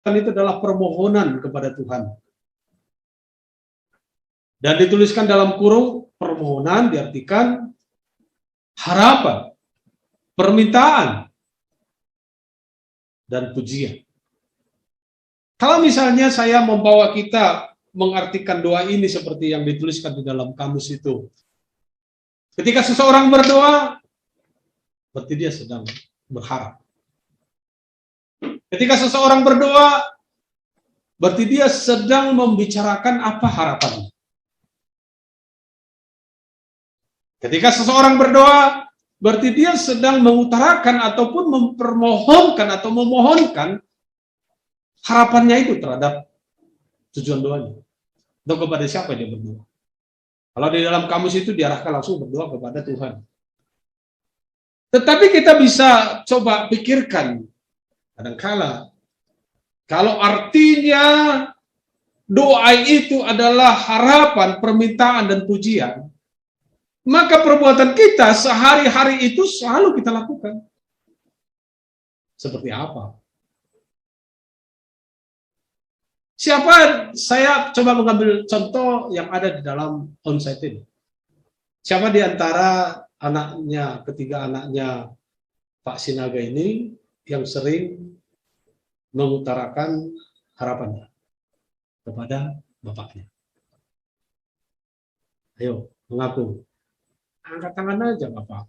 itu adalah permohonan kepada Tuhan. Dan dituliskan dalam kurung permohonan diartikan harapan, permintaan, dan pujian. Kalau misalnya saya membawa kita mengartikan doa ini seperti yang dituliskan di dalam kamus itu. Ketika seseorang berdoa, berarti dia sedang berharap. Ketika seseorang berdoa, berarti dia sedang membicarakan apa harapannya. Ketika seseorang berdoa, berarti dia sedang mengutarakan ataupun mempermohonkan atau memohonkan harapannya itu terhadap tujuan doanya. Atau kepada siapa dia berdoa. Kalau di dalam kamus itu diarahkan langsung berdoa kepada Tuhan. Tetapi kita bisa coba pikirkan, kadangkala kalau artinya doa itu adalah harapan, permintaan, dan pujian, maka perbuatan kita sehari-hari itu selalu kita lakukan. Seperti apa? Siapa, saya coba mengambil contoh yang ada di dalam onsite ini. Siapa di antara anaknya, ketiga anaknya Pak Sinaga ini yang sering mengutarakan harapannya kepada bapaknya? Ayo, mengaku. Angkat tangan aja Bapak.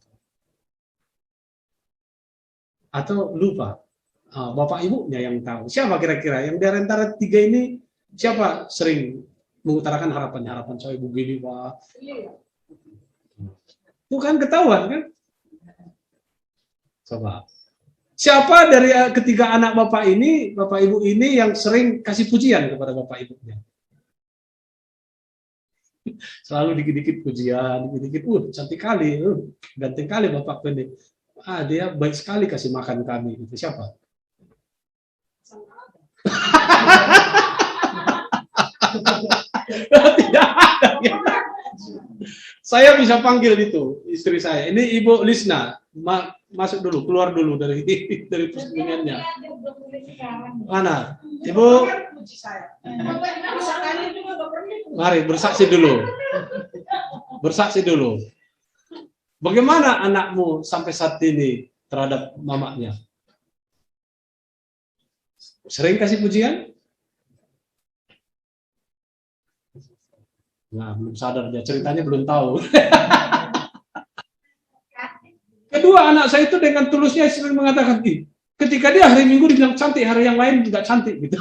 Atau lupa. Bapak ibunya yang tahu. Siapa kira-kira yang di antara tiga ini, siapa sering mengutarakan harapan saya begini Pak? Itu kan ketahuan kan? Coba. Siapa dari ketiga anak bapak ini, bapak ibu ini yang sering kasih pujian kepada bapak ibunya? Selalu dikit-dikit pujian, dikit-dikit, cantik kali, ganteng kali bapak ini. Dia baik sekali kasih makan kami. Itu siapa? Tidak ada. Saya bisa panggil itu istri saya. Ini Ibu Lisna, masuk dulu, keluar dulu dari persembunyiannya. Mana? Ibu? Mari bersaksi dulu. Bersaksi dulu. Bagaimana anakmu sampai saat ini terhadap mamanya? Sering kasih pujian? Nah, belum sadar dia, ceritanya belum tahu. Kedua, anak saya itu dengan tulusnya sering mengatakan, ketika dia hari Minggu dibilang cantik, hari yang lain juga cantik gitu.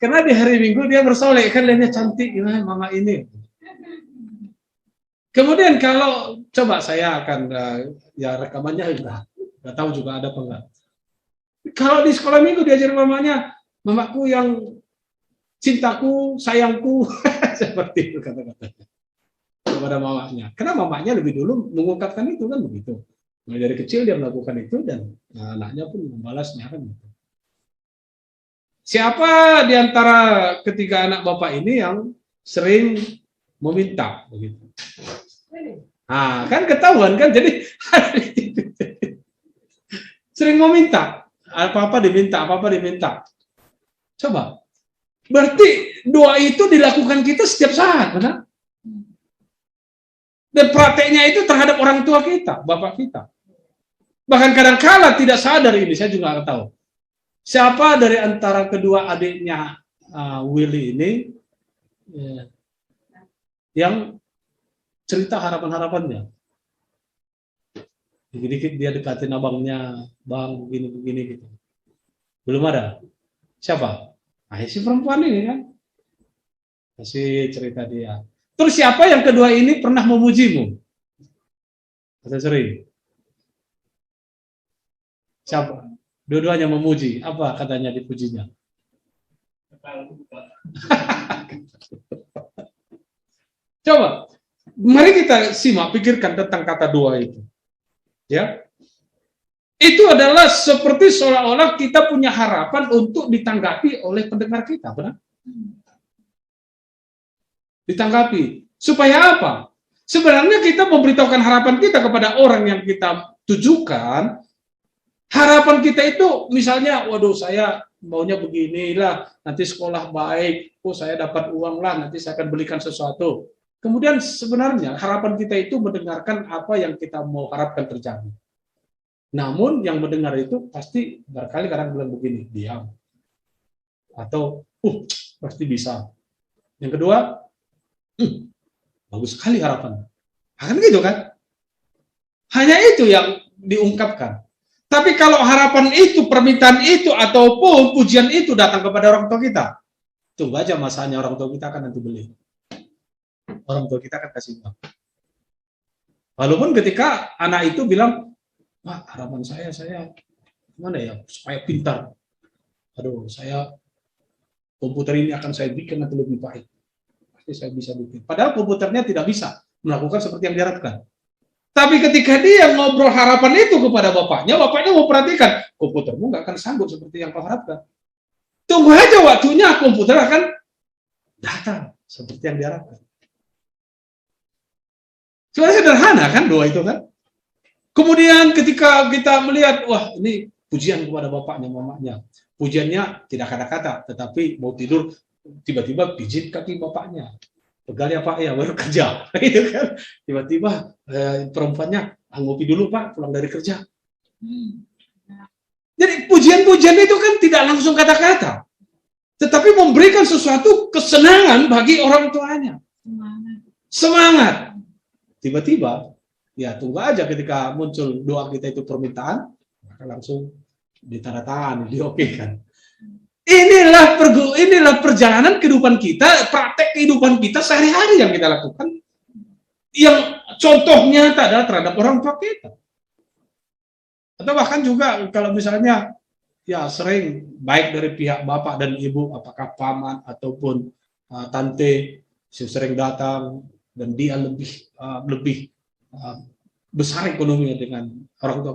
Karena di hari Minggu dia bersolek, kan lihatnya cantik, mama ini. Kemudian kalau coba saya akan ya rekamannya nggak tahu juga ada apa enggak. Kalau di sekolah Minggu diajar mamanya, mamaku yang cintaku, sayangku, seperti itu kata-katanya kepada mamanya. Karena mamanya lebih dulu mengungkapkan itu kan begitu. Nah, dari kecil dia melakukan itu dan anaknya pun membalasnya kan gitu. Siapa di antara ketiga anak bapak ini yang sering meminta begitu? Nah, kan ketahuan kan, jadi sering meminta, apa-apa diminta. Coba. Berarti doa itu dilakukan kita setiap saat, benar? Dan prakteknya itu terhadap orang tua kita, bapak kita. Bahkan kadang-kala tidak sadar ini, saya juga nggak tahu. Siapa dari antara kedua adiknya Willy ini yang cerita harapan-harapannya? Dikit-dikit dia dekatin abangnya, bang begini-begini gitu. Belum ada. Siapa? Si perempuan ini kan kasih cerita dia. Terus siapa yang kedua ini pernah memujimu? Saya sering. Siapa? Dua-duanya memuji. Apa katanya dipujinya? Coba, mari kita simak, pikirkan tentang kata doa itu. Ya, itu adalah seperti seolah-olah kita punya harapan untuk ditanggapi oleh pendengar kita, benar? Ditanggapi. Supaya apa? Sebenarnya kita memberitahukan harapan kita kepada orang yang kita tujukan, Harapan kita itu misalnya, waduh saya maunya beginilah, nanti sekolah baik, oh saya dapat uang lah, nanti saya akan belikan sesuatu. Kemudian sebenarnya harapan kita itu mendengarkan apa yang kita mau harapkan terjadi. Namun yang mendengar itu pasti barangkali kadang bilang begini, diam. Atau, pasti bisa. Yang kedua, bagus sekali harapan. Akan gitu kan? Hanya itu yang diungkapkan. Tapi kalau harapan itu, permintaan itu, ataupun pujian itu datang kepada orang tua kita, tunggu aja masanya orang tua kita akan nanti beli. Orang tua kita akan kasih uang. Walaupun ketika anak itu bilang, Pak, harapan saya gimana ya, supaya pintar. Aduh, saya komputer ini akan saya bikin nanti lebih baik. Pasti saya bisa bikin. Padahal komputernya tidak bisa melakukan seperti yang diharapkan. Tapi ketika dia ngobrol harapan itu kepada bapaknya mau perhatikan, komputermu nggak akan sanggup seperti yang kau harapkan. Tunggu aja waktunya, komputer akan datang seperti yang diharapkan. Sebenarnya sederhana kan doa itu kan. Kemudian ketika kita melihat, wah ini pujian kepada bapaknya, mamanya. Pujiannya tidak kata-kata, tetapi mau tidur, tiba-tiba pijit kaki bapaknya. Pegal ya Pak, ya baru kerja. Gitu kan. Tiba-tiba perempuannya, ngopi dulu Pak, pulang dari kerja. Jadi pujian-pujian itu kan tidak langsung kata-kata. Tetapi memberikan sesuatu kesenangan bagi orang tuanya. Semangat. Tiba-tiba, ya tunggu aja ketika muncul doa kita itu permintaan, maka langsung ditandatangani, diokekan. Inilah perjalanan kehidupan kita, praktek kehidupan kita sehari-hari yang kita lakukan. Yang contoh nyata adalah terhadap orang tua kita. Atau bahkan juga kalau misalnya ya sering baik dari pihak bapak dan ibu, apakah paman ataupun tante sering datang dan dia lebih besar ekonominya dengan orang tua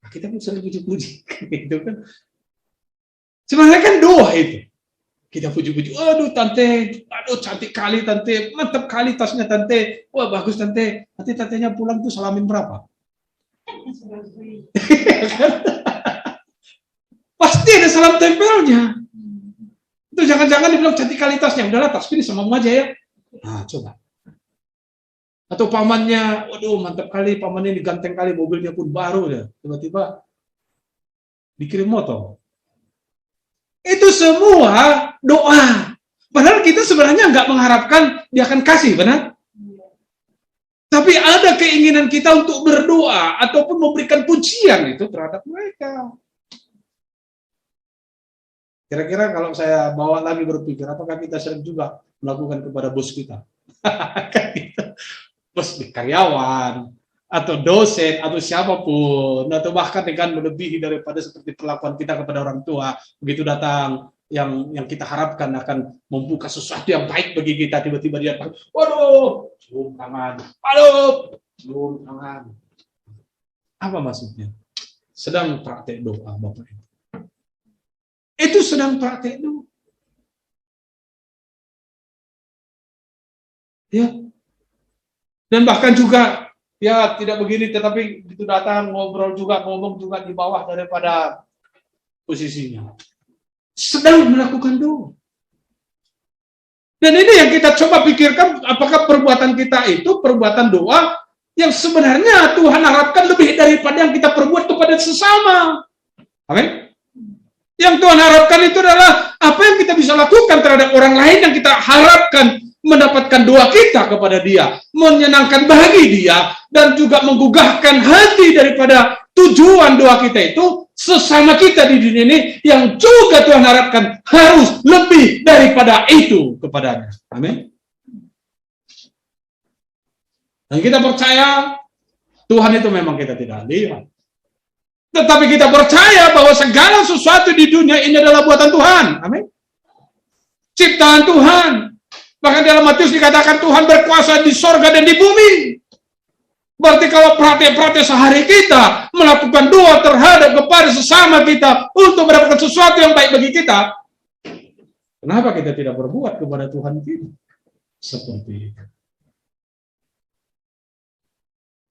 kita pun sering puji-puji, gitu kan. Sebenarnya kan doa itu. Kita puji-puji, aduh tante, aduh cantik kali tante, mantap kali tasnya tante, wah bagus tante, nanti tantenya pulang tuh salamin berapa? Pasti ada salam tempelnya. Itu jangan-jangan dibilang cantik kali tasnya, udahlah tas ini sama aja ya. Nah coba. Atau pamannya, waduh mantap kali, pamannya diganteng kali, mobilnya pun baru ya. Tiba-tiba dikirim motor. Itu semua doa. Padahal kita sebenarnya nggak mengharapkan dia akan kasih, benar? Tapi ada keinginan kita untuk berdoa ataupun memberikan pujian itu terhadap mereka. Kira-kira kalau saya bawa lagi berpikir, apakah kita sering juga melakukan kepada bos kita? Bos karyawan, atau dosen, atau siapapun, atau bahkan dengan melebihi daripada seperti perlakuan kita kepada orang tua, begitu datang yang kita harapkan akan membuka sesuatu yang baik bagi kita, tiba-tiba dia datang, waduh, cium tangan, waduh, cium tangan. Apa maksudnya? Sedang praktek doa Bapak Ibu. Itu sedang praktek doa. Ya. Dan bahkan juga ya tidak begini, tetapi begitu datang ngobrol juga, ngomong juga di bawah daripada posisinya. Sedang melakukan doa. Dan ini yang kita coba pikirkan, apakah perbuatan kita itu perbuatan doa yang sebenarnya Tuhan harapkan lebih daripada yang kita perbuat kepada sesama. Amin. Yang Tuhan harapkan itu adalah apa yang kita bisa lakukan terhadap orang lain yang kita harapkan mendapatkan doa kita kepada dia, menyenangkan bagi dia, dan juga menggugahkan hati daripada tujuan doa kita itu sesama kita di dunia ini yang juga Tuhan harapkan harus lebih daripada itu kepadanya. Amin. Dan kita percaya Tuhan itu memang kita tidak lihat. Tetapi kita percaya bahwa segala sesuatu di dunia ini adalah buatan Tuhan. Amin. Ciptaan Tuhan. Bahkan dalam Matius dikatakan Tuhan berkuasa di sorga dan di bumi. Berarti kalau praktek-praktek sehari kita melakukan doa terhadap kepada sesama kita untuk mendapatkan sesuatu yang baik bagi kita, kenapa kita tidak berbuat kepada Tuhan kita seperti itu?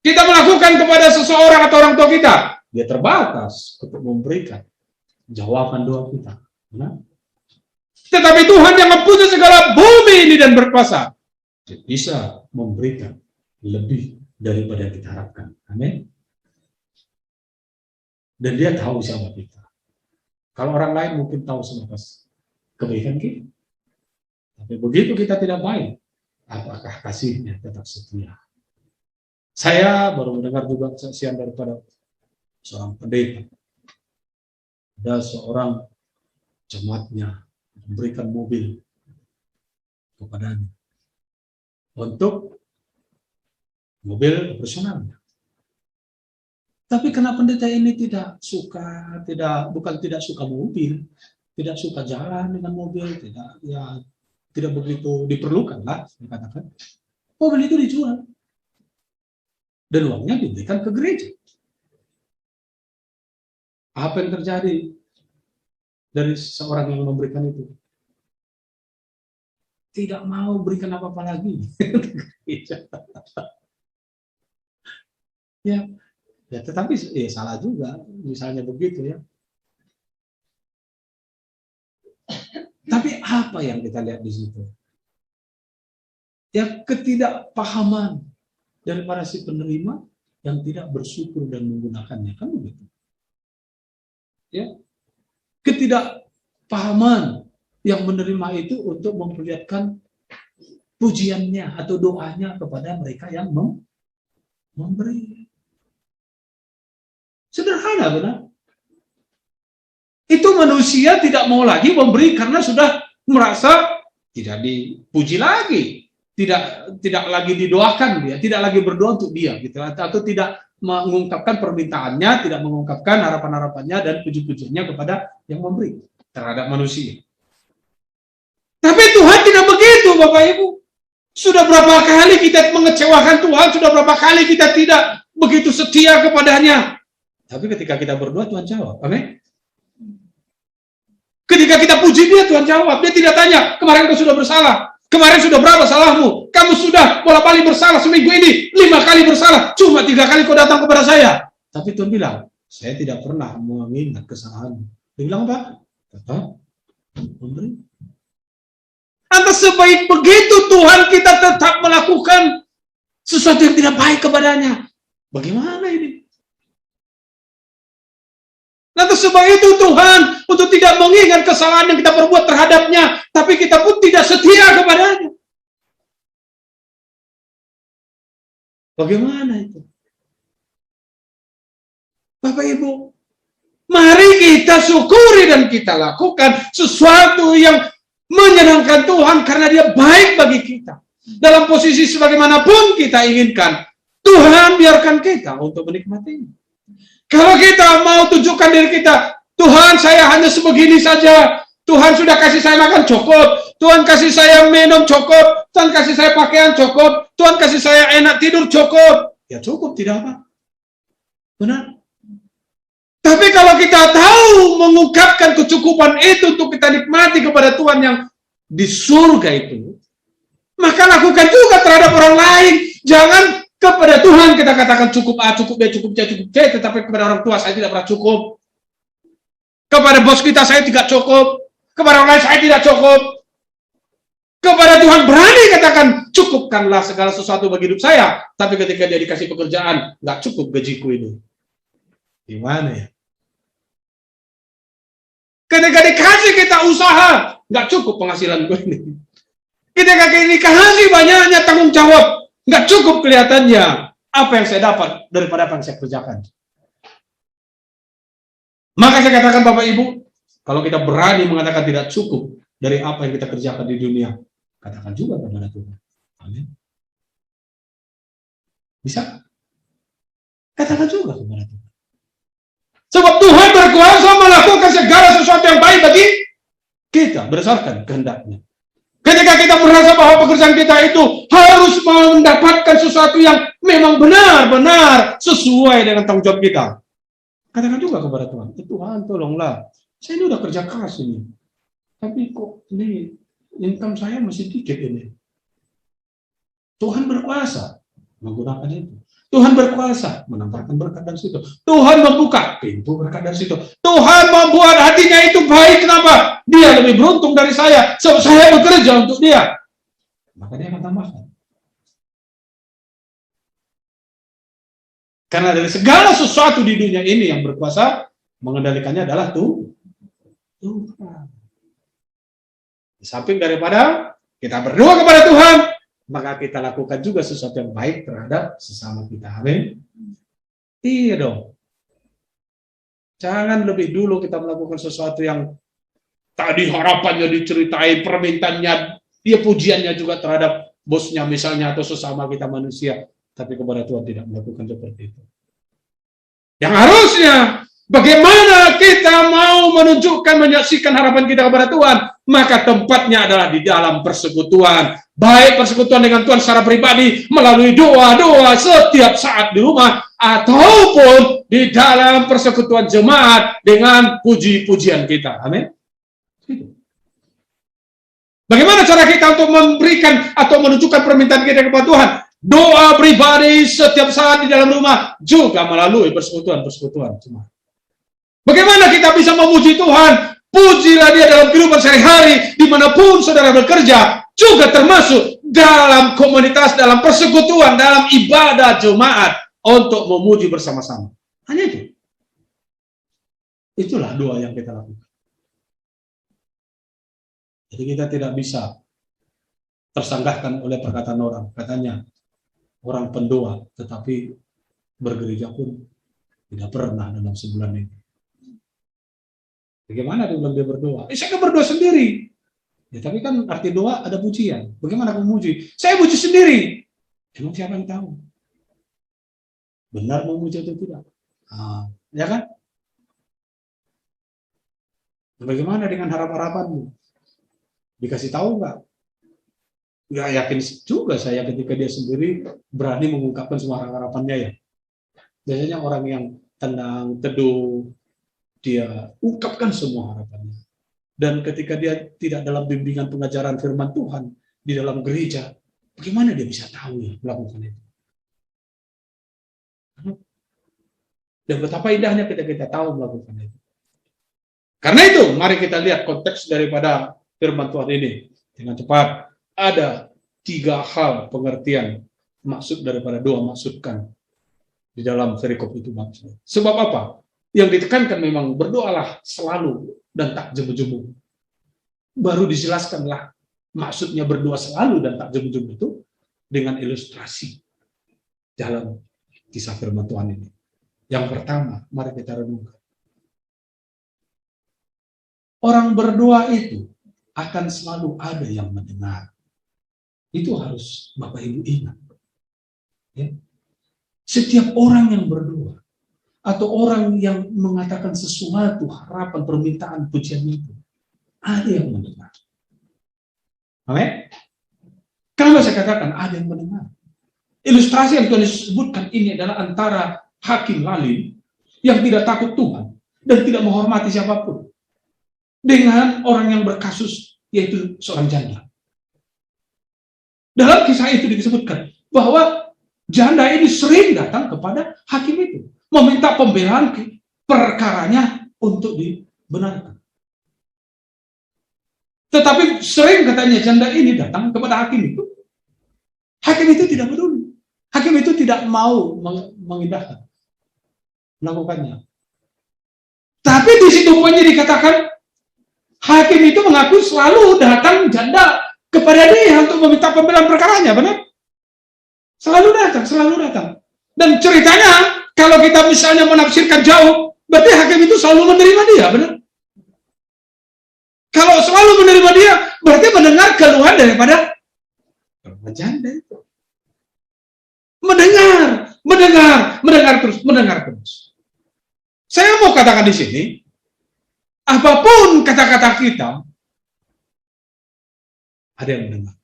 Kita melakukan kepada seseorang atau orang tua kita, dia terbatas untuk memberikan jawaban doa kita. Benar? Tetapi Tuhan yang mempunyai segala bumi ini dan berkuasa, dia bisa memberikan lebih daripada yang kita harapkan. Amin. Dan dia tahu siapa kita. Kalau orang lain mungkin tahu sebatas kebaikan kita. Tapi begitu kita tidak baik, apakah kasihnya tetap setia? Saya baru mendengar juga kesaksian daripada seorang pendeta. Ada seorang jemaatnya memberikan mobil kepadanya untuk mobil operasionalnya. Tapi karena pendeta ini tidak suka, bukan tidak suka mobil, tidak suka jalan dengan mobil, tidak begitu diperlukan lah, dikatakan. Mobil itu dijual dan uangnya diberikan ke gereja. Apa yang terjadi dari seorang yang memberikan itu? Tidak mau berikan apa-apa lagi. Ya, tetapi salah juga, misalnya begitu ya. Tapi apa yang kita lihat di situ? Ya, ketidakpahaman daripada si penerima yang tidak bersyukur dan menggunakannya, kan begitu. Ya, ketidakpahaman yang menerima itu untuk memperlihatkan pujiannya atau doanya kepada mereka yang memberi. Sederhana, benar? Itu manusia tidak mau lagi memberi karena sudah merasa tidak dipuji lagi, tidak lagi didoakan dia, tidak lagi berdoa untuk dia, gitu, atau tidak mengungkapkan permintaannya, tidak mengungkapkan harapan-harapannya dan puji-pujiannya kepada yang memberi terhadap manusia. Tapi Tuhan tidak begitu, Bapak Ibu. Sudah berapa kali kita mengecewakan Tuhan, sudah berapa kali kita tidak begitu setia kepadanya. Tapi ketika kita berdoa, Tuhan jawab. Amin. Ketika kita puji dia, Tuhan jawab. Dia tidak tanya, kemarin kau sudah bersalah. Kemarin sudah berapa salahmu? Kamu sudah bolak-balik bersalah seminggu ini, 5 kali bersalah. Cuma 3 kali kau datang kepada saya. Tapi Tuhan bilang, saya tidak pernah mengingat kesalahanmu. Dia bilang apa? Tetap memberi. Lantas sebaik begitu Tuhan kita tetap melakukan sesuatu yang tidak baik kepadanya. Bagaimana ini? Lantas sebab itu Tuhan untuk tidak mengingat kesalahan yang kita perbuat terhadapnya, tapi kita pun tidak setia kepadanya. Bagaimana itu? Bapak Ibu, mari kita syukuri dan kita lakukan sesuatu yang menyenangkan Tuhan karena dia baik bagi kita. Dalam posisi sebagaimanapun kita inginkan, Tuhan biarkan kita untuk menikmatinya. Kalau kita mau tunjukkan diri kita, Tuhan saya hanya sebegini saja, Tuhan sudah kasih saya makan cukup, Tuhan kasih saya minum cukup, Tuhan kasih saya pakaian cukup, Tuhan kasih saya enak tidur cukup, ya cukup, tidak apa. Benar? Tapi kalau kita tahu mengungkapkan kecukupan itu untuk kita nikmati kepada Tuhan yang di surga itu, maka lakukan juga terhadap orang lain. Jangan kepada Tuhan kita katakan cukup A, cukup B, cukup C, cukup D, tetapi kepada orang tua saya tidak pernah cukup. Kepada bos kita saya tidak cukup. Kepada orang lain saya tidak cukup. Kepada Tuhan berani katakan cukupkanlah segala sesuatu bagi hidup saya. Tapi ketika dia dikasih pekerjaan, nggak cukup gajiku ini. Gimana ya? Ketika dikasih kita usaha, nggak cukup penghasilan gue ini. Ketika dikasih banyaknya tanggung jawab, nggak cukup kelihatannya apa yang saya dapat daripada apa yang saya kerjakan. Maka saya katakan Bapak Ibu, kalau kita berani mengatakan tidak cukup dari apa yang kita kerjakan di dunia, katakan juga kepada Tuhan. Amin. Bisa? Katakan juga kepada Tuhan. Sebab Tuhan berkuasa melakukan segala sesuatu yang baik bagi kita berdasarkan kehendaknya. Ketika kita merasa bahwa pekerjaan kita itu harus mendapatkan sesuatu yang memang benar-benar sesuai dengan tanggung jawab kita, katakan juga kepada Tuhan, Tuhan tolonglah, saya ini udah kerja keras ini, tapi kok ini income saya masih dikit ini. Tuhan berkuasa menggunakan itu. Tuhan berkuasa menambahkan berkat dari situ. Tuhan membuka pintu berkat dari situ. Tuhan membuat hatinya itu baik. Kenapa? Dia lebih beruntung dari saya. Sebab saya bekerja untuk dia. Maka dia akan tambahkan. Karena dari segala sesuatu di dunia ini yang berkuasa, mengendalikannya adalah Tuhan. Di samping daripada kita berdoa kepada Tuhan, maka kita lakukan juga sesuatu yang baik terhadap sesama kita. Amin. Iya dong. Jangan lebih dulu kita melakukan sesuatu yang tadi harapannya diceritain, permintaannya, dia pujiannya juga terhadap bosnya misalnya atau sesama kita manusia, tapi kepada Tuhan tidak melakukan seperti itu. Yang harusnya, bagaimana kita mau menunjukkan, menyaksikan harapan kita kepada Tuhan, maka tempatnya adalah di dalam persekutuan. Baik persekutuan dengan Tuhan secara pribadi, melalui doa-doa setiap saat di rumah, ataupun di dalam persekutuan jemaat dengan puji-pujian kita. Amin. Bagaimana cara kita untuk memberikan atau menunjukkan permintaan kita kepada Tuhan? Doa pribadi setiap saat di dalam rumah, juga melalui persekutuan-persekutuan jemaat. Bagaimana kita bisa memuji Tuhan? Pujilah dia dalam kehidupan sehari-hari, dimanapun saudara bekerja, juga termasuk dalam komunitas, dalam persekutuan, dalam ibadah jemaat, untuk memuji bersama-sama. Hanya itu. Itulah doa yang kita lakukan. Jadi kita tidak bisa tersanggahkan oleh perkataan orang. Katanya, orang pendoa, tetapi bergereja pun tidak pernah dalam sebulan ini. Bagaimana dia bilang dia berdoa? Saya kan berdoa sendiri. Ya, tapi kan arti doa ada pujian. Bagaimana aku memuji? Saya puji sendiri. Emang siapa yang tahu? Benar memuji atau tidak? Ya kan? Bagaimana dengan harap-harapanmu? Dikasih tahu nggak? Nggak yakin juga saya ketika dia sendiri berani mengungkapkan semua harapannya ya. Biasanya orang yang tenang, teduh, dia ungkapkan semua harapannya. Dan ketika dia tidak dalam bimbingan pengajaran firman Tuhan di dalam gereja, bagaimana dia bisa tahu ya melakukan itu? Dan betapa indahnya kita tahu melakukan itu. Karena itu, mari kita lihat konteks daripada firman Tuhan ini dengan cepat. Ada 3 hal pengertian maksud daripada doa maksudkan di dalam perikop itu maksudnya. Sebab apa? Yang ditekankan memang berdoalah selalu dan tak jemu-jemu. Baru dijelaskanlah maksudnya berdoa selalu dan tak jemu-jemu itu dengan ilustrasi dalam kisah firman Tuhan ini. Yang pertama, mari kita renungkan. Orang berdoa itu akan selalu ada yang mendengar. Itu harus Bapak Ibu ingat. Ya. Setiap orang yang berdoa, atau orang yang mengatakan sesuatu, harapan, permintaan, pujian itu, ada yang mendengar. Amin? Kenapa saya katakan ada yang mendengar? Ilustrasi yang Tuhan sebutkan ini adalah antara hakim lalim yang tidak takut Tuhan dan tidak menghormati siapapun, dengan orang yang berkasus, yaitu seorang janda. Dalam kisah itu disebutkan bahwa janda ini sering datang kepada hakim itu, meminta pembelaan perkaranya untuk dibenarkan. Tetapi sering katanya janda ini datang kepada hakim itu. Hakim itu tidak peduli. Hakim itu tidak mau mengindahkan, melakukannya. Tapi di situ poinnya dikatakan, hakim itu mengaku selalu datang janda kepada dia untuk meminta pembelaan perkaranya, benar? Selalu datang. Dan ceritanya, kalau kita misalnya menafsirkan jauh, berarti hakim itu selalu menerima dia, benar? Kalau selalu menerima dia, berarti mendengar keluhan daripada janda itu. Mendengar terus. Saya mau katakan di sini, apapun kata-kata kita, ada yang mendengar.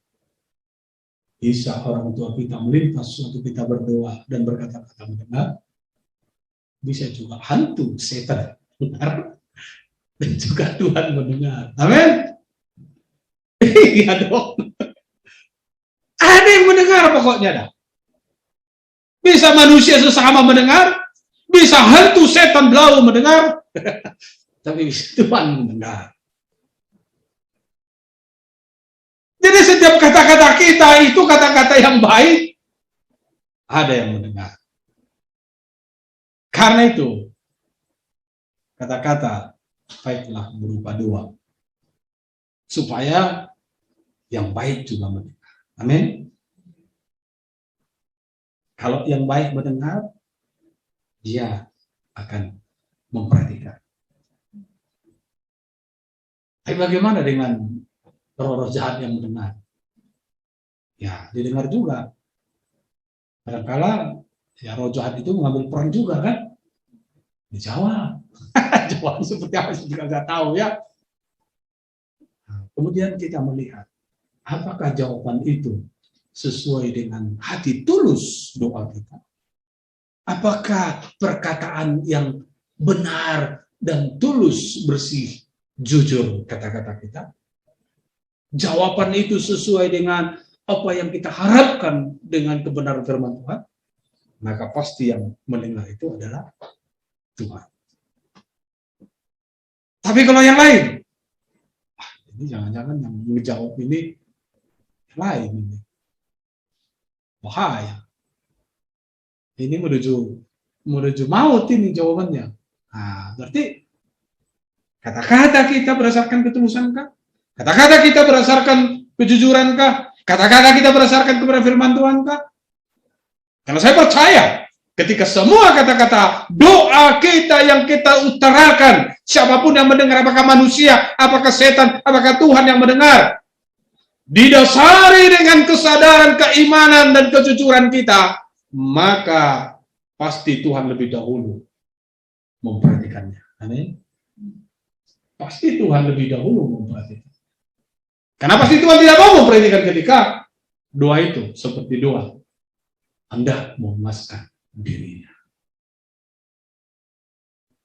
Bisa orang tua kita melintas waktu kita berdoa dan berkata-kata mendengar. Bisa juga hantu setan mendengar. Dan juga Tuhan mendengar. Amin. Iya dong. Ada yang mendengar pokoknya dah. bisa manusia sesama mendengar, bisa hantu setan belau mendengar, tapi Tuhan mendengar. Jadi setiap kata-kata kita itu kata-kata yang baik, ada yang mendengar. Karena itu, kata-kata baiklah berupa dua, supaya yang baik juga mendengar. Amin. Kalau yang baik mendengar, dia akan memperhatikan. Tapi bagaimana dengan roh-roh jahat yang mendengar? Ya, didengar juga. Kadang-kala ya roh jahat itu mengambil peran juga kan? Dijawab. Jawab seperti apa juga nggak tahu ya. Nah, kemudian kita melihat apakah jawaban itu sesuai dengan hati tulus doa kita? Apakah perkataan yang benar dan tulus, bersih, jujur kata-kata kita? Jawaban itu sesuai dengan apa yang kita harapkan dengan kebenaran firman Tuhan? Maka pasti yang mendengar itu adalah Tuhan. Tapi kalau yang lain, ini jangan-jangan yang menjawab ini lain ini. Bahaya. Ini menuju maut ini jawabannya. Nah, berarti kata-kata kita berdasarkan ketulusankah? Kata-kata kita berdasarkan kejujurankah? Kata-kata kita berdasarkan kepada firman Tuhankah? Karena saya percaya ketika semua kata-kata doa kita yang kita utarakan, siapapun yang mendengar, apakah manusia, apakah setan, apakah Tuhan yang mendengar, didasari dengan kesadaran, keimanan, dan kejujuran kita, maka pasti Tuhan lebih dahulu memperhatikannya. Amin. Pasti Tuhan lebih dahulu memperhatikan. Karena pasti Tuhan tidak mau memperhatikan ketika doa itu seperti doa hendak memuaskan dirinya.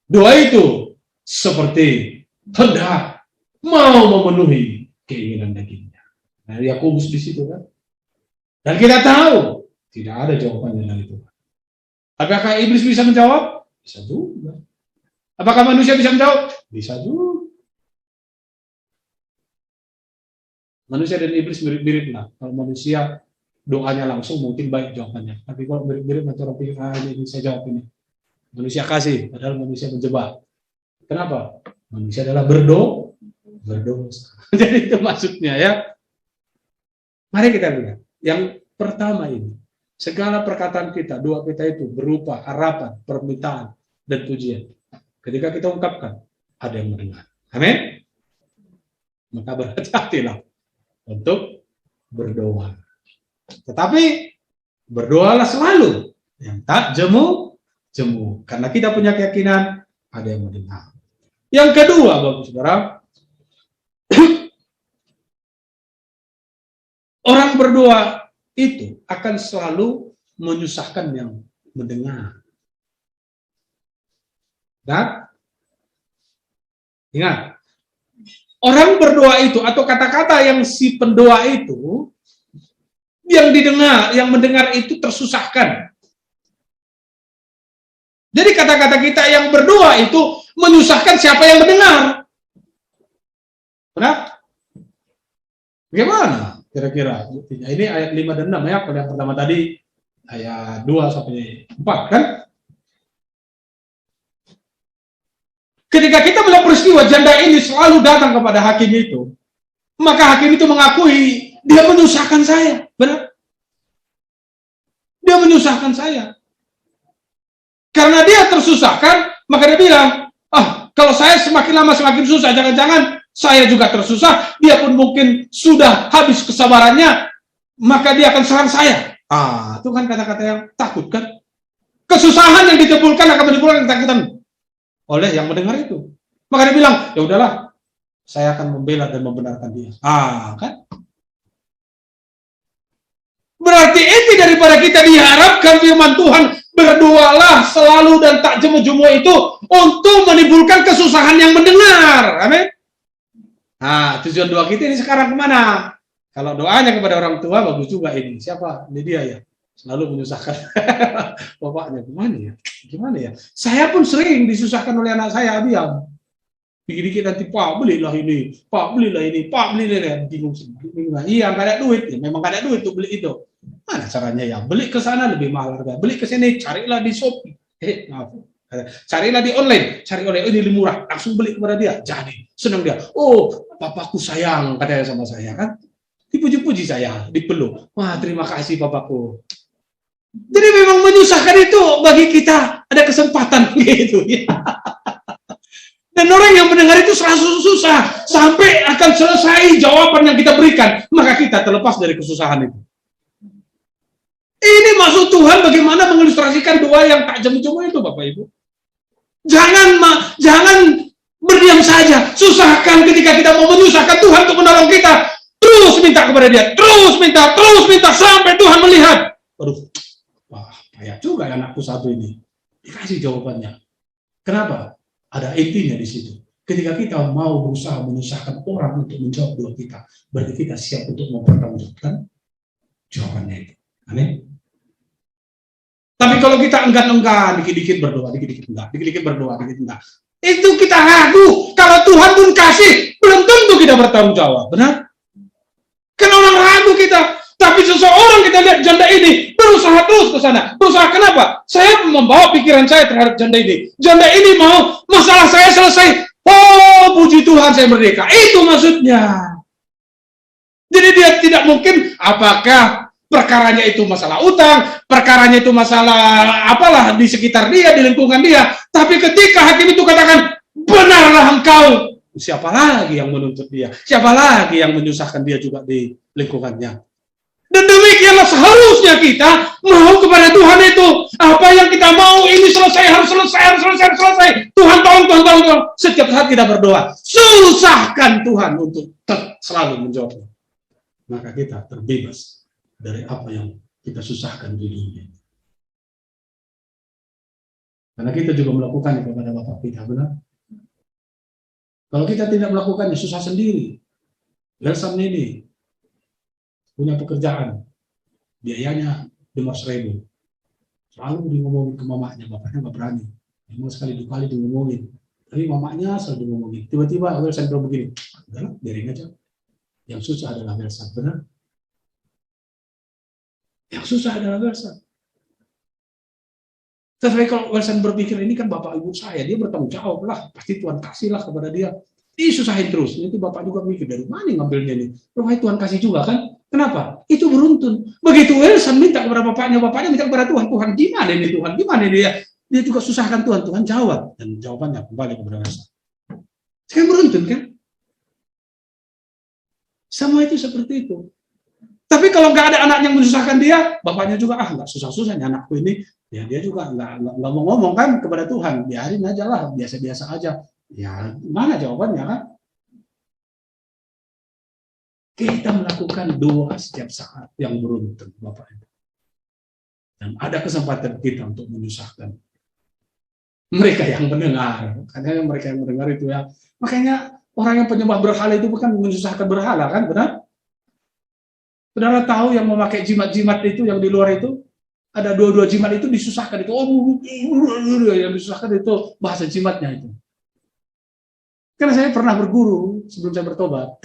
Doa itu seperti hendak mau memenuhi keinginan dagingnya. Nah, Yakobus di situ kan. Dan kita tahu tidak ada jawabannya dari Tuhan. Apakah iblis bisa menjawab? Bisa juga. Apakah manusia bisa menjawab? Bisa juga. Manusia dan iblis mirip-mirip lah. Kalau manusia doanya langsung mungkin baik jawabannya. Tapi kalau mirip-mirip macam orang pikir, ini saya jawab ini. Manusia kasih, padahal manusia menjebak. Kenapa? Manusia adalah berdosa. Jadi itu maksudnya ya. Mari kita lihat. Yang pertama ini, segala perkataan kita, doa kita itu berupa harapan, permintaan, dan pujian. Ketika kita ungkapkan, ada yang mendengar. Amin? Maka berhati-hatilah untuk berdoa. Tetapi berdoalah selalu yang tak jemu. Karena kita punya keyakinan ada yang mendengar. Yang kedua, Bapak Saudara, orang berdoa itu akan selalu menyusahkan yang mendengar. Dan ingat, orang berdoa itu atau kata-kata yang si pendoa itu yang didengar, yang mendengar itu tersusahkan. Jadi kata-kata kita yang berdoa itu menyusahkan siapa yang mendengar. Benar? Bagaimana kira-kira? Ini ayat 5 dan 6 ya. Kalau yang pertama tadi ayat 2 sampai 4 kan? Ketika kita melihat peristiwa janda ini selalu datang kepada hakim itu, maka hakim itu mengakui dia menyusahkan saya. Benar? Dia menyusahkan saya. Karena dia tersusahkan, maka dia bilang, kalau saya semakin lama semakin susah, jangan-jangan saya juga tersusah, dia pun mungkin sudah habis kesabarannya, maka dia akan serang saya. Itu kan kata-kata yang takut kan? Kesusahan yang ditimbulkan akan menimbulkan ketakutan oleh yang mendengar itu. Maka dia bilang, ya udahlah, saya akan membela dan membenarkan dia. Kan? Berarti inti daripada kita diharapkan firman Tuhan, berdoalah selalu dan tak jemu-jemu itu untuk menimbulkan kesusahan yang mendengar. Amin. Tujuan doa kita ini sekarang kemana? Kalau doanya kepada orang tua, bagus juga ini. Siapa? Ini dia ya. selalu menyusahkan bapaknya. Gimana ya? Saya pun sering disusahkan oleh anak saya, diam. Dikit-dikit nanti, Pak belilah ini, Pak belilah ini, Pak belilah ini. Bingung sendiri. Iya, nggak ada duit. Ya, memang nggak ada duit untuk beli itu. Mana caranya ya? Beli ke sana lebih mahal harga. Beli ke sini, carilah di Shopee. Maaf. Carilah di online, cari oleh ini lebih murah, langsung beli kepada dia. Jadi senang dia. Oh, papaku sayang katanya sama saya kan. Dipuji-puji saya, dipeluk. Wah, terima kasih papaku. Jadi memang menyusahkan itu bagi kita ada kesempatan gitu ya. Dan orang yang mendengar itu selalu susah sampai akan selesai jawaban yang kita berikan, maka kita terlepas dari kesusahan itu. Ini maksud Tuhan bagaimana mengilustrasikan doa yang tak jemu-jemu itu, Bapak Ibu. Jangan berdiam saja. Susahkan ketika kita mau menyusahkan Tuhan untuk menolong kita. Terus minta kepada dia, terus minta sampai Tuhan melihat. Aduh, wah, kayak juga anakku satu ini. Dikasih jawabannya. Kenapa? Ada intinya di situ. Ketika kita mau berusaha menyusahkan orang untuk menjawab doa kita, berarti kita siap untuk mempertanggungjawabkan jawabannya itu. Amin. Tapi kalau kita enggan-enggan, dikit-dikit berdoa, dikit-dikit berdoa, dikit-dikit enggak. Itu kita ragu. Kalau Tuhan pun kasih, belum tentu kita bertanggung jawab. Benar? Kan orang ragu kita. Tapi seseorang kita lihat janda ini, berusaha terus ke sana. Berusaha kenapa? Saya membawa pikiran saya terhadap janda ini. Janda ini mau masalah saya selesai. Oh, puji Tuhan saya merdeka. Itu maksudnya. Jadi dia tidak mungkin apakah perkaranya itu masalah utang, perkaranya itu masalah apalah di sekitar dia, di lingkungan dia. Tapi ketika hakim itu katakan, benarlah engkau, siapa lagi yang menuntut dia? Siapa lagi yang menyusahkan dia juga di lingkungannya? Dan demikianlah seharusnya kita mau kepada Tuhan itu. Apa yang kita mau ini harus selesai. Tuhan tolong. Setiap saat kita berdoa, susahkan Tuhan untuk selalu menjawab. Maka kita terbebas dari apa yang kita susahkan di dunia. Karena kita juga melakukannya kepada Bapak kita, benar? Kalau kita tidak melakukannya, susah sendiri. Gerson ini punya pekerjaan, biayanya 500.000. Selalu ngomongin ke mamanya, bapaknya nggak berani. Memang sekali 2 kali ngomongin, tapi mamanya selalu ngomongin. Tiba-tiba Gerson bilang begini, udahlah, biarin aja. Yang susah adalah Gerson, benar? Yang susah adalah Gerson. Tapi kalau Gerson berpikir ini kan bapak ibu saya, dia bertanggung jawab lah, pasti Tuhan kasihlah kepada dia. Disusahin terus. Nanti bapak juga mikir dari mana ngambilnya nih? Rupanya Tuhan kasih juga kan? Kenapa? Itu beruntun. Begitu Gerson minta kepada bapaknya minta kepada Tuhan. Tuhan gimana ini Tuhan? Gimana dia? Dia juga susahkan Tuhan. Tuhan jawab dan jawabannya kembali kepada Gerson. Sekarang beruntun kan? Sama itu seperti itu. Tapi kalau nggak ada anak yang menyusahkan dia, bapaknya juga nggak susah-susahnya anakku ini. Ya dia juga nggak mau ngomong kan kepada Tuhan. Biarin aja lah, biasa-biasa aja. Ya mana jawabannya kan? Kita melakukan doa setiap saat yang beruntun, Bapak Ibu. Dan ada kesempatan kita untuk menyusahkan mereka yang mendengar. Karena mereka yang mendengar itu ya. Makanya orang yang penyembah berhala itu bukan menyusahkan berhala kan, benar? Saudara tahu yang memakai jimat-jimat itu yang di luar itu? Ada 22 jimat itu disusahkan itu. Oh, yang disusahkan itu bahasa jimatnya itu. Karena saya pernah berguru sebelum saya bertobat.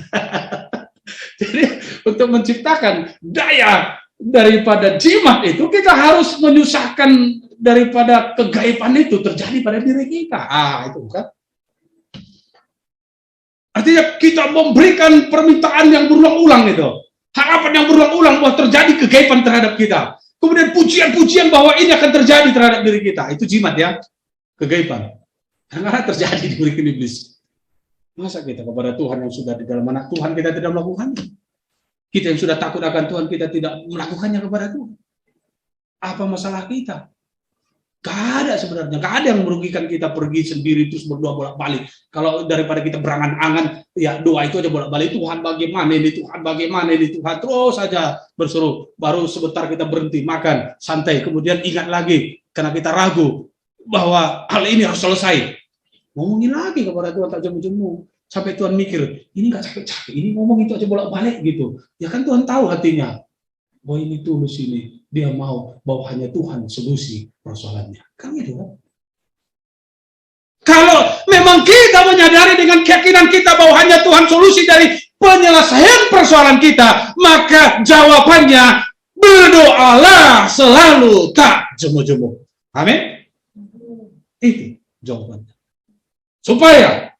Jadi untuk menciptakan daya daripada jimat itu, kita harus menyusahkan daripada kegaiban itu terjadi pada diri kita. Itu kan. Artinya kita memberikan permintaan yang berulang-ulang itu. Harapan yang berulang-ulang bahwa terjadi kegaiban terhadap kita. Kemudian pujian-pujian bahwa ini akan terjadi terhadap diri kita. Itu jimat ya. Kegaiban. Karena terjadi di diri iblis. Masa kita kepada Tuhan yang sudah di dalam anak Tuhan kita tidak melakukannya? Kita yang sudah takut akan Tuhan kita tidak melakukannya kepada Tuhan. Apa masalah kita? Gak ada sebenarnya, gak ada yang merugikan kita pergi sendiri terus berdoa bolak-balik. Kalau daripada kita berangan-angan, ya doa itu aja bolak-balik. Tuhan bagaimana ini, Tuhan bagaimana ini, Tuhan terus saja berseru. Baru sebentar kita berhenti makan, santai. Kemudian ingat lagi, karena kita ragu bahwa hal ini harus selesai. Ngomongin lagi kepada Tuhan tak jemu-jemu. Sampai Tuhan mikir, ini gak capek-capek, ini ngomong itu aja bolak-balik gitu. Ya kan Tuhan tahu hatinya. Oh ini tulus ini. dia mau bahwa hanya Tuhan solusi persoalannya. Kan gitu kan? Kalau memang kita menyadari dengan keyakinan kita bahwa hanya Tuhan solusi dari penyelesaian persoalan kita, maka jawabannya berdoalah selalu tak jemu-jemu. Amin. Itu jawabannya. Supaya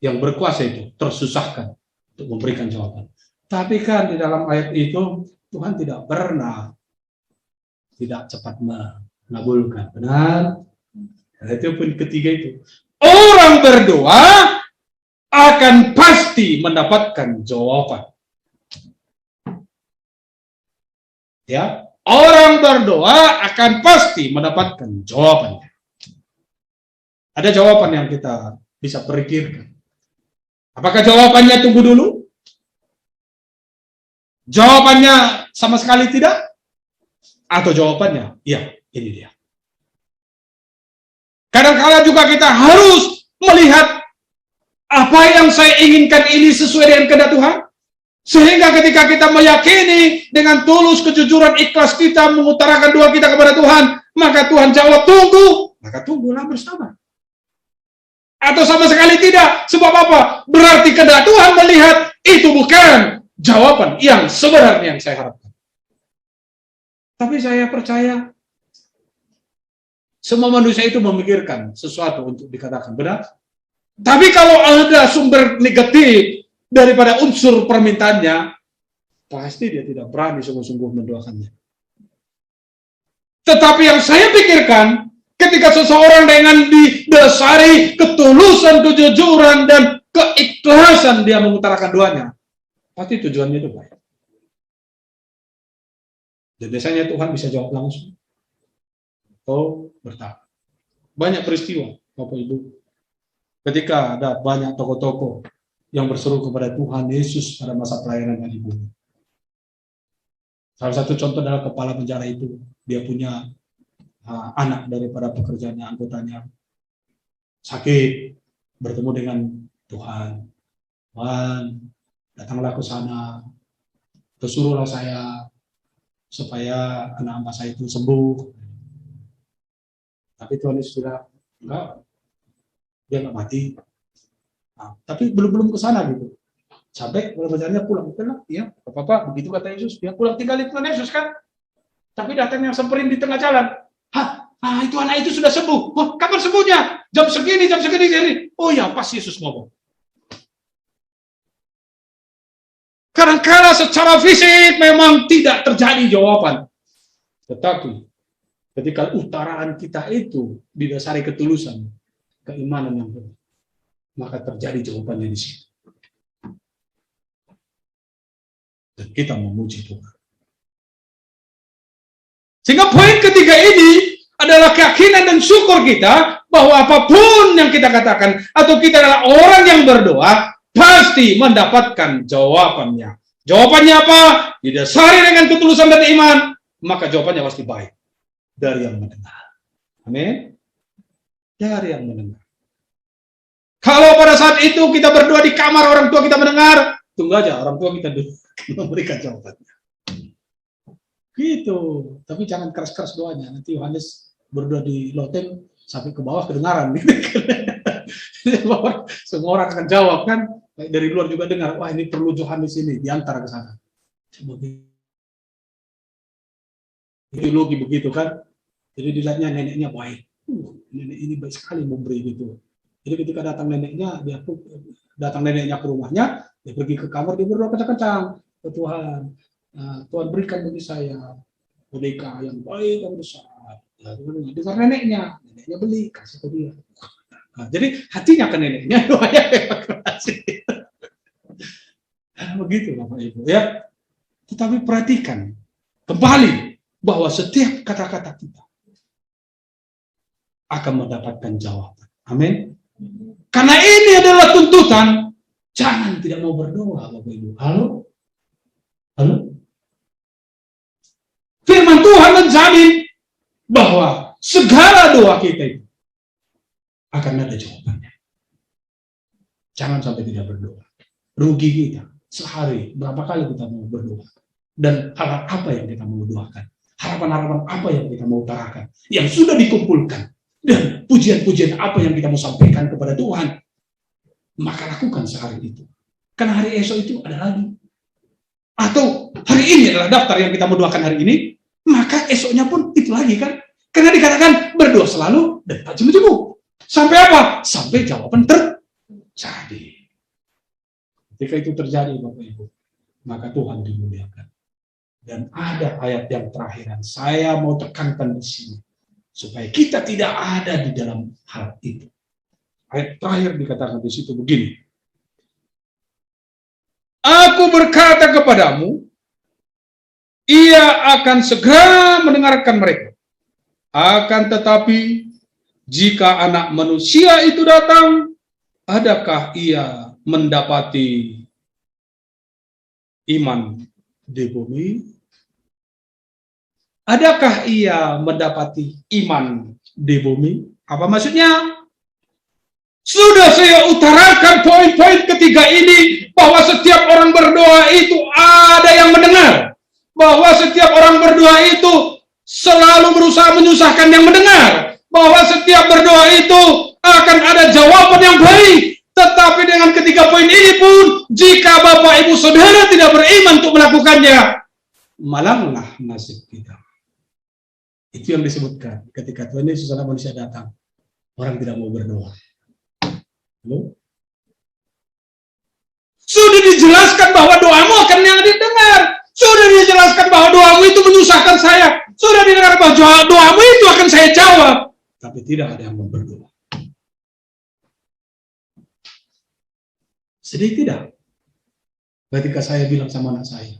yang berkuasa itu tersusahkan untuk memberikan jawaban. Tapi kan di dalam ayat itu Tuhan tidak pernah tidak cepat mengabulkan. Benar? Itu pun ketiga itu. Orang berdoa akan pasti mendapatkan jawaban. Ya, orang berdoa akan pasti mendapatkan jawabannya. Ada jawaban yang kita bisa pikirkan. Apakah jawabannya tunggu dulu? Jawabannya sama sekali tidak? Atau jawabannya, ya, ini dia. Kadang-kala juga kita harus melihat apa yang saya inginkan ini sesuai dengan kehendak Tuhan. Sehingga ketika kita meyakini dengan tulus, kejujuran, ikhlas kita mengutarakan doa kita kepada Tuhan, maka Tuhan jawab tunggu, maka tunggulah bersama. Atau sama sekali tidak. Sebab apa? Berarti kehendak Tuhan melihat itu bukan jawaban yang sebenarnya yang saya harapkan. Tapi saya percaya semua manusia itu memikirkan sesuatu untuk dikatakan benar. Tapi kalau ada sumber negatif daripada unsur permintaannya, pasti dia tidak berani sungguh-sungguh mendoakannya. Tetapi yang saya pikirkan, ketika seseorang dengan didasari ketulusan, kejujuran, dan keikhlasan dia mengutarakan doanya, pasti tujuannya itu baik. Dan biasanya Tuhan bisa jawab langsung. Atau bertahap. Banyak peristiwa, Bapak Ibu. Ketika ada banyak tokoh-tokoh yang berseru kepada Tuhan Yesus pada masa pelayanan di bumi. Salah satu contoh adalah kepala penjara itu. Dia punya anak daripada pekerjaannya, anggotanya. Sakit, bertemu dengan Tuhan. Tuhan, datanglah ke sana. Tersuruhlah saya supaya anak hamba saya itu sembuh. Tapi Tuhan Yesus sudah enggak, dia enggak mati. Nah, tapi belum ke sana gitu. Sampai pengajarnya pulang, betul ya, apa-apa, begitu kata Yesus, dia pulang tinggalin Tuhan Yesus kan. Tapi datang yang semperin di tengah jalan. Itu anak itu sudah sembuh. Oh, kapan sembuhnya? Jam segini. Oh ya, pas Yesus ngomong. Kadang-kadang secara fisik memang tidak terjadi jawaban. Tetapi ketika utaraan kita itu didasari ketulusan, keimanan yang benar, maka terjadi jawabannya di situ. Dan kita memuji Tuhan. Sehingga poin ketiga ini adalah keyakinan dan syukur kita bahwa apapun yang kita katakan atau kita adalah orang yang berdoa pasti mendapatkan jawabannya. Jawabannya apa? Didasari dengan ketulusan dan iman, maka jawabannya pasti baik dari yang mendengar. Amin. Dari yang mendengar. Kalau pada saat itu kita berdoa di kamar orang tua kita mendengar, tunggu aja orang tua kita memberikan jawabannya. Gitu. Tapi jangan keras-keras doanya. Nanti Yohanes berdoa di loteng sampai ke bawah kedengaran. Semua orang akan jawab kan. Dari luar juga dengar. Wah ini perlu Yohanes ini diantar ke sana. Ideologi begitu kan. Jadi dilihatnya neneknya baik. Nenek ini baik sekali memberi gitu. Jadi ketika datang neneknya ke rumahnya, dia pergi ke kamar, dia berdoa kencang-kencang ke Tuhan. Tuhan berikan bagi saya boneka yang baik dan besar. Dengar neneknya beli, kasih ke dia. Jadi hatinya ke neneknya, doanya kasih. Begitu Bapak Ibu ya. Tetapi perhatikan kembali bahwa setiap kata-kata kita akan mendapatkan jawaban. Amin. Karena ini adalah tuntutan. Jangan tidak mau berdoa Bapak Ibu. Halo? Firman Tuhan menjamin bahwa segala doa kita itu akan ada jawabannya. Jangan sampai tidak berdoa. Rugi kita. Sehari berapa kali kita mau berdoa. Dan hal apa yang kita mau doakan. harapan-harapan apa yang kita mau utarakan, yang sudah dikumpulkan, dan pujian-pujian apa yang kita mau sampaikan kepada Tuhan, maka lakukan sehari itu. Karena hari esok itu ada lagi. Atau hari ini adalah daftar yang kita mau doakan hari ini, maka esoknya pun itu lagi kan. Karena dikatakan berdoa selalu dan tak jemu-jemu. Sampai apa? Sampai jawaban terjadi. Ketika itu terjadi, Bapak Ibu, maka Tuhan dimuliakan. Dan ada ayat yang terakhiran, saya mau tekankan di sini, supaya kita tidak ada di dalam hal itu. Ayat terakhir dikatakan di situ begini. Aku berkata kepadamu, ia akan segera mendengarkan mereka. Akan tetapi, jika anak manusia itu datang, adakah ia mendapati iman di bumi? Adakah ia mendapati iman di bumi? Apa maksudnya? Sudah saya utarakan poin-poin ketiga ini, bahwa setiap orang berdoa itu ada yang mendengar. Bahwa setiap orang berdoa itu selalu berusaha menyusahkan yang mendengar. Bahwa setiap berdoa itu akan ada jawaban yang baik. Tetapi dengan ketiga poin ini pun, jika Bapak Ibu Saudara tidak beriman untuk melakukannya, malanglah nasib kita. Itu yang disebutkan ketika Tuhan Yesus anak manusia datang. Orang tidak mau berdoa. Halo? Sudah dijelaskan bahwa doamu akan yang didengar. Sudah dijelaskan bahwa doamu itu menyusahkan saya. Sudah didengar bahwa doamu itu akan saya jawab. Tapi tidak ada yang mau berdoa. Sedih tidak? Ketika saya bilang sama anak saya,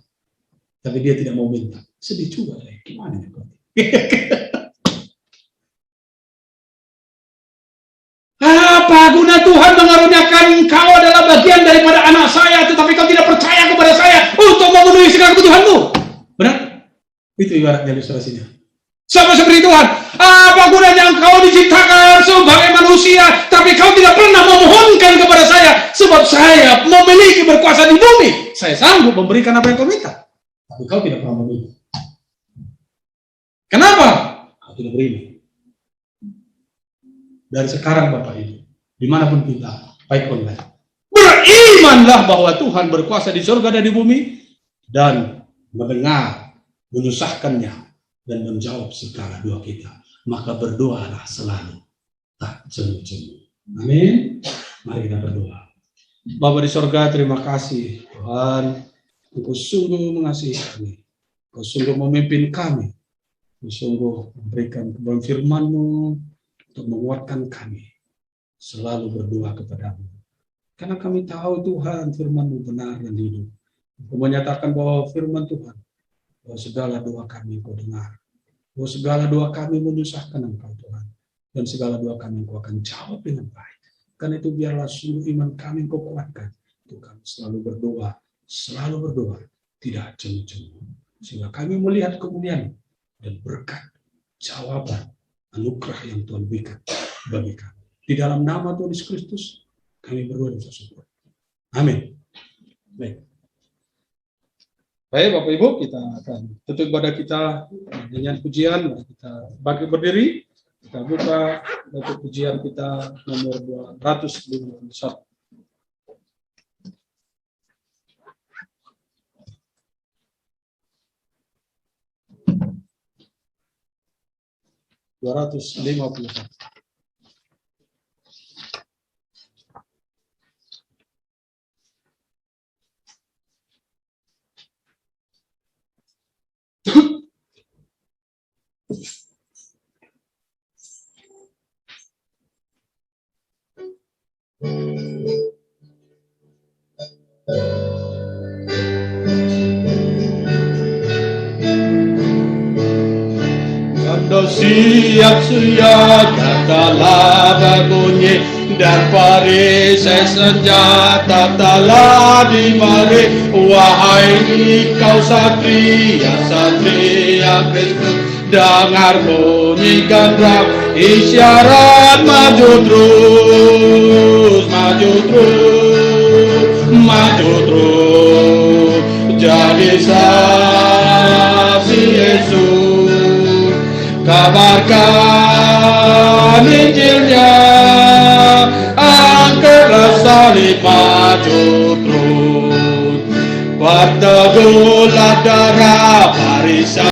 tapi dia tidak mau minta. Sedih juga. Gimana ya? Apa guna Tuhan mengaruniakan engkau adalah bagian daripada anak saya, tetapi kau tidak percaya kepada saya untuk memenuhi segala kebutuhanmu? Benar? Itu ibaratnya ilustrasinya. Sama seperti Tuhan. Apa gunanya engkau diciptakan sebagai manusia, tapi kau tidak pernah memohonkan kepada saya, sebab saya memiliki berkuasa di bumi. Saya sanggup memberikan apa yang kau minta, tapi kau tidak pernah meminta. Kenapa? Kau tidak beriman. Dari sekarang Bapak Ibu, dimanapun kita, baik online, berimanlah bahwa Tuhan berkuasa di surga dan di bumi, dan mendengar, menyusahkannya, dan menjawab segala doa kita. Maka berdoalah selalu, tak jemu-jemu. Amin. Mari kita berdoa. Bapa di surga, terima kasih Tuhan, Engkau sungguh mengasihi kami, Engkau sungguh memimpin kami, Engkau sungguh memberikan kebenaran firman-Mu untuk menguatkan kami selalu berdoa kepadamu. Karena kami tahu Tuhan firman-Mu benar dan hidup. Engkau menyatakan bahwa firman Tuhan, bahwa segala doa kami Engkau dengar, bahwa segala doa kami menyusahkan Engkau Tuhan, dan segala doa kami Engkau akan jawab dengan baik. Karena itu biarlah sungguh iman kami Engkau kuatkan, untuk kami selalu berdoa, tidak jemu-jemu, sehingga kami melihat kemuliaan dan berkat jawaban anugerah yang Tuhan berikan bagi kami. Di dalam nama Tuhan Yesus Kristus, kami berdoa dan bersyukur. Amin. Baik. Baik, Bapak Ibu, kita akan tutup ibadah kita dengan pujian. Kita bangkit berdiri, kita buka batu pujian kita nomor 251. Siap siaga telah berbunyi dan perisai senjata telah dimari. Wahai kau satria Kristus, dengar bunyi gandram isyarat, maju terus, jadi saksi Yesus. kabarkan Injilnya, angkatlah salib maju terus. Berteguhlah darah barisan